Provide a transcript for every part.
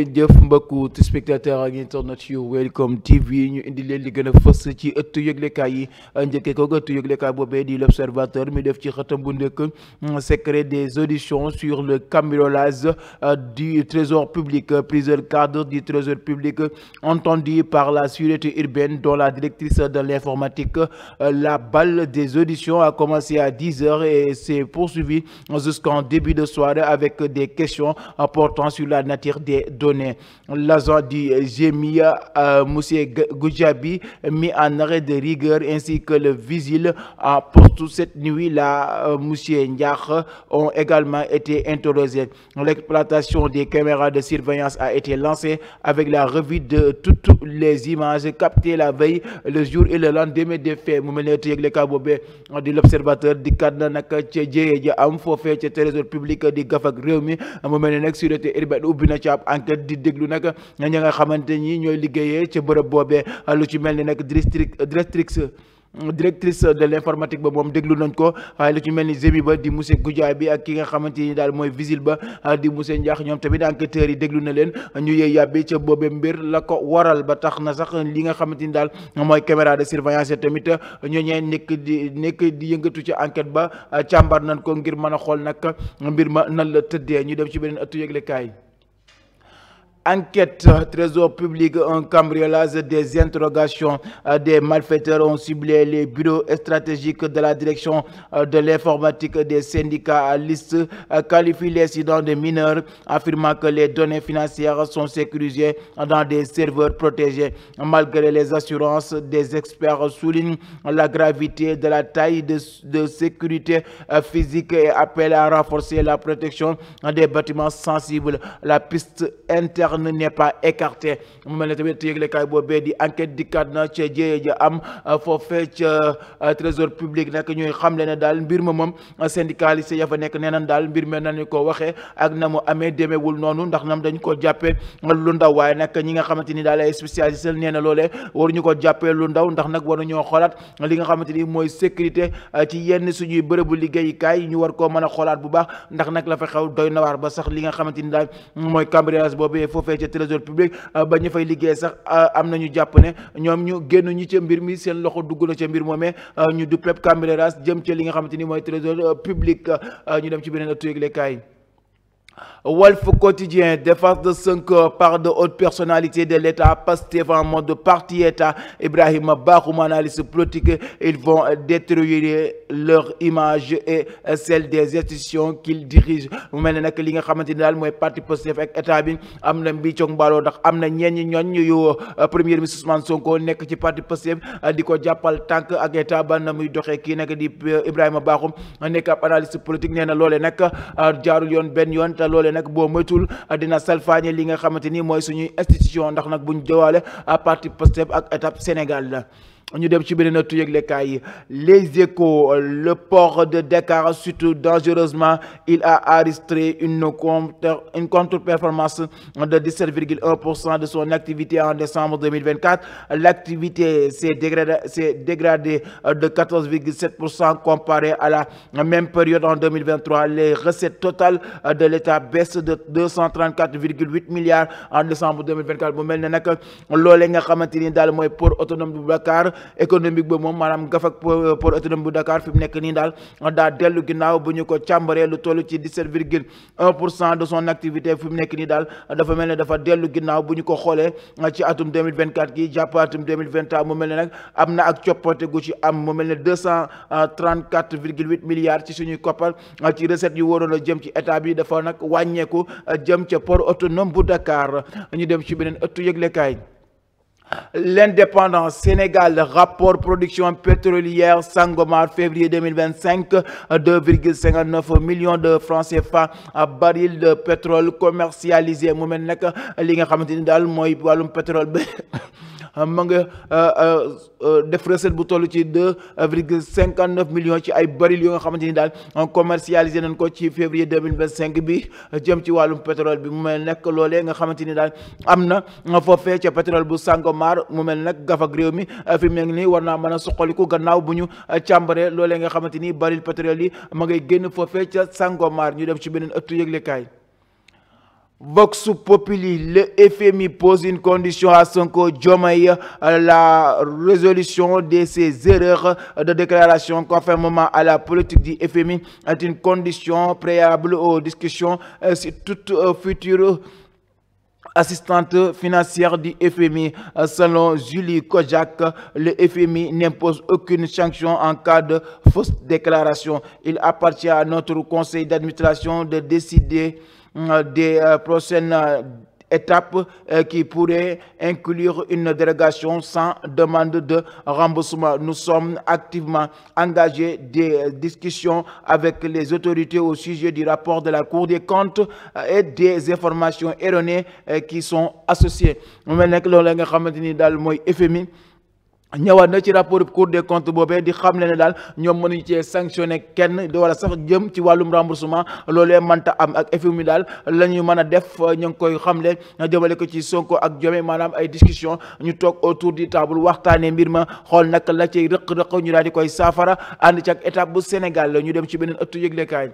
jëf mbokku spectateur ak internet yu Welcome TV ñu indi leen li gën a fës ci ëttu yëglekaay yi njëkkee ko ëttu yëglekaay boobee di l'Observateur mi def ci xëtam bu njëkk secret des auditions sur le cambriolage du trésor public. Plusieurs cadres du trésor public entendus par la sûreté urbaine dont la directrice de l'informatique. La balle des auditions a commencé à 10h et s'est poursuivie jusqu'en début de soirée avec des questions portant sur la nature des données. L'agent du GMI, monsieur Goudiaby, mis en arrêt de rigueur, ainsi que le vigile à poste cette nuit-là, monsieur Ndiakh, ont également été interrogés. L'exploitation des caméras de surveillance a été lancée avec la revue de toutes les images captées la veille, le jour et le lendemain des faits. Mu mel ne yëgle ka boobee di l'Observateur di kat na nag ca jéye ja am foofee ca trésor public di gafak réew mi. Mu mel ne nag sûreté urbaine ubbi na ci ab enquête di déglu nag ña nga xamante ni ñooy liggéeyee ca bërëb boobee lu ci mel ni nag directrice de l'informatique ba moom déglu nañ ko waaye lu ci mel ni GMI ba di monsieur Goudiaby ak ki nga xamante ni daal mooy vigile ba di monsieur Ndiakh ñoom tamit enquêteurs yi déglu na leen ñu yee yàbbi ca boobee mbir la ko waral ba tax na sax li nga xamante ni daal mooy caméra de surveillance tamit ñooñee nekk di yëngatu ci enquête ba càmbar nañ ko ngir mën a xool nag mbir ma nan la tëddee. ñu dem ci beneen ëttu yëglekaay. Enquête trésor public, un cambriolage, des interrogations. Des malfaiteurs ont ciblé les bureaux stratégiques de la direction de l'informatique. Des syndicats listes qualifient l'incident de mineurs, affirmant que les données financières sont sécurisées dans des serveurs protégés. Malgré les assurances des experts, soulignent la gravité de la taille de sécurité physique et appellent à renforcer la protection des bâtiments sensibles. La piste interne n'est pas écarté. Mu mel ne tamit yëglekaay boobee di enquête dikkaat na ca jéye ja am foofee ca trésor public nag ñuy xamle ne daal mbir ma moom syndicaliste ya fa nekk nee nañ daal mbir mi nañu ko waxee ak na mu amee demeewul noonu ndax nam dañ ko jàppee lu ndaw waaye nag ñi nga xamante ni daal ay spécialiste nee na loolee waruñu ko jàppee lu ndaw ndax nag waruñoo xoolaat li nga xamante ni mooy sécurité ci yenn suñuy bërëbu liggéeyukaay ñu war koo mën a xoolaat bu baax ndax nag la fa xew doy na waar ba sax li nga xamante ni daal mooy cambriolage boobee foofee ca trésor public ba ñu fay liggéey sax am nañu jàpp ne ñoom ñu génn ñi ca mbir mi seen loxo dugg na ca mbir moomee ñu du pep cambriolage jëm ca li nga xamante ni mooy trésor public. ñu dem ci beneen ëttu yëglekaay. Walf Quotidien, défense de 5 par de hautes personnalités de l'État, Pastef en mode parti-État. Ibrahima Bakhoum, analyste politique, ils vont détériorer leur image et celle des institutions qu'ils dirigent. Mu mel ne nag li nga xamante ni daal mooy parti Pastef ak état bi am na mbii coog mbaaloo ndax am na ñenn ñooñ yu premier ministre Ousmane Sonko nekk ci parti Pastef di ko jàppal tànk ak état ba na muy doxee kii nag di Ibrahima Bakhoum nekk ab analyste politique nee na loole nag jaarul yoon benn yoon te loole nag boo moytul dina salfaañe li nga xamante ni mooy suñuy institution ndax nag buñ jowaale parti Pastef ak étape Sénégal la. ñu dem ci beneen ëttu yëglekaay yi. Les Échos, le port de Dakar surtout dangereusement, il a enregistré une contre-performance de 17,1% de son activité en décembre 2024. L'activité s'est dégradée de 14,7% comparé à la même période en 2023. Les recettes totales de l'État baissent de 234,8 milliards en décembre 2024. Bu mel ne nag loolee nga xamante ni daal mooy port autonome bu Dakar économique ba moom maanaam gafak port autonome bu Dakar fi mu nekk nii daal daa dellu ginnaaw bu ñu ko càmbaree lu toll ci 17,1% de son activité fi mu nekk nii daal dafa mel ne dafa dellu ginnaaw bu ñu ko xoolee ci atum 2024 gi jàpp atum 2023 mu mel ne nag am na ak coppite gu ci am mu mel ne 234,8 milliards ci suñuy koppar ci recettes yu waroon a jëm ci état bi dafa nag wàññeeku jëm ca port autonome bu Dakar. ñu dem ci beneen ëttu yëglekaay. L'Indépendant, Sénégal, rapport production pétrolière Sangomar février 2025, 2,59 millions de francs CFA baril de pétrole commercialisé. Mu mel nag li nga xamante ni daal mooy wàllum pétrole bi ma nga def recette bu toll ci 2,59 millions ci ay baril yoo nga xamante ni daal commercialisé nañ ko ci février 2025 bi jëm ci wàllum pétrole bi. Mu mel nag loolee nga xamante ni daal am na foofee ca pétrole bu Sangomar mu mel nag gafak réew mi fi mu nekk nii war naa mën a suqaliku gannaaw bu ñu càmbaree loolee nga xamante ni baril pétrole yi ma ngay génn foofee ca Sangomar. ñu dem ci beneen ëttu yëglekaay. Vox Populi, le FMI pose une condition à Sonko Diomaye, la résolution de ses erreurs de déclaration conformément à la politique du FMI est une condition préalable aux discussions sur toute future assistante financière du FMI. Selon Julie Kojak, le FMI n'impose aucune sanction en cas de fausse déclaration. Il appartient à notre conseil d'administration de décider des prochaines étapes qui pourraient inclure une dérogation sans demande de remboursement. Nous sommes activement engagés des discussions avec les autorités au sujet du rapport de la Cour des comptes et des informations erronées qui sont associées. Mu mel nekk loolu la nga xamante ni daal mooy FMI ñëwaat na ci rapport Cour des comptes boobee di xam ne daal ñoom mënuñu cee sanctionné kenn wala sax jëm ci wàllum remboursement loolee mënta am ak FMI daal la ñu mën a def ñu ngi koy xamle jëmale ko ci Sonko ak Diomaye maanaam ay discussion ñu toog autour du table waxtaanee mbir ma xool naka la cay rëq-rëq ñu daal di koy saafara ànd ci ak étape bu Sénégal la ñu dem ci beneen ëttu yëglekaay.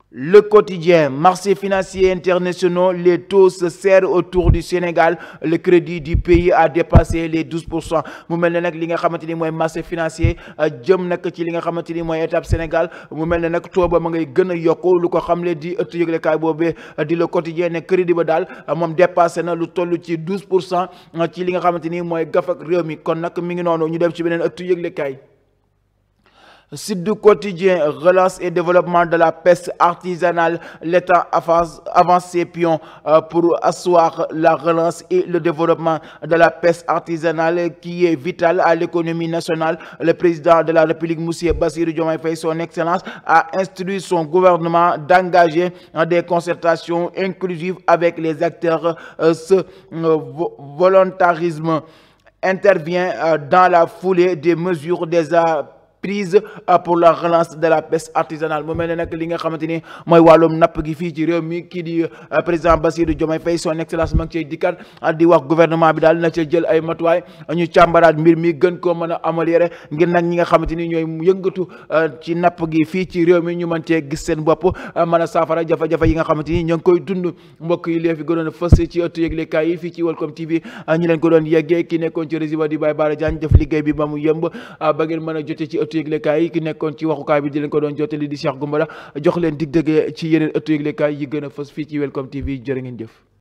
Le quotidien, marchés financiers internationaux, les taux se serrent autour du Sénégal. Le crédit du pays a dépassé les 12%. mu mel ne nag li nga xamante ni mooy marché financier jëm nag ci li nga xamante ni mooy étape Sénégal mu mel ne nag taux ba ma ngay gën a yokku lu ko xamle di ëttu yëglekaay boobee di le quotidien ne crédit ba daal moom dépassé na lu toll ci 12% ci li nga xamante ni mooy gafak réew mi kon nag mi ngi noonu ñu dem ci beneen ëttu yëglekaay. Sud Quotidien, relance et développement de la pêche artisanale. L'État avance ses pions pour asseoir la relance et le développement de la pêche artisanale qui est vitale à l'économie nationale. Le président de la République, M. Bassirou Diomaye Faye, son Excellence, a instruit son gouvernement d'engager des concertations inclusives avec les acteurs. Ce volontarisme intervient dans la foulée des mesures déjà prise pour la relance de la pêche artisanale. mu mel ne nag li nga xamante ni mooy wàllum napp gi fii ci réew mi kii di président Bassirou Diomaye Faye son excellence ma ngi cay dikkat di wax gouvernement bi daal na ca jël ay matuwaay ñu càmbaraat mbir mi gën koo mën a améliorer ngir nag ñi nga xamante ni ñooy yëngatu ci napp gi fii ci réew mi ñu mën cee gis seen bopp mën a saafara jafe-jafe yi nga xamante ni ñoo ngi koy dund. mbokk yi léegi gënoon a fës ci ëttu yëglekaay yi fii ci Welcome TV ñi leen ko doon yeggee ki nekkoon ci régie di Baye Bara Diagne def liggéey bi ba mu yëmb ba ngeen mën a jote ci ëttu yëglekaay yi ki nekkoon ci waxukaay bi di leen ko doon jotali di Cheikh Goumbala jox leen dig dëgg ci yeneen ëttu yëglekaay yi gën a fës fii ci Welcome TV jërë ngeen jëf.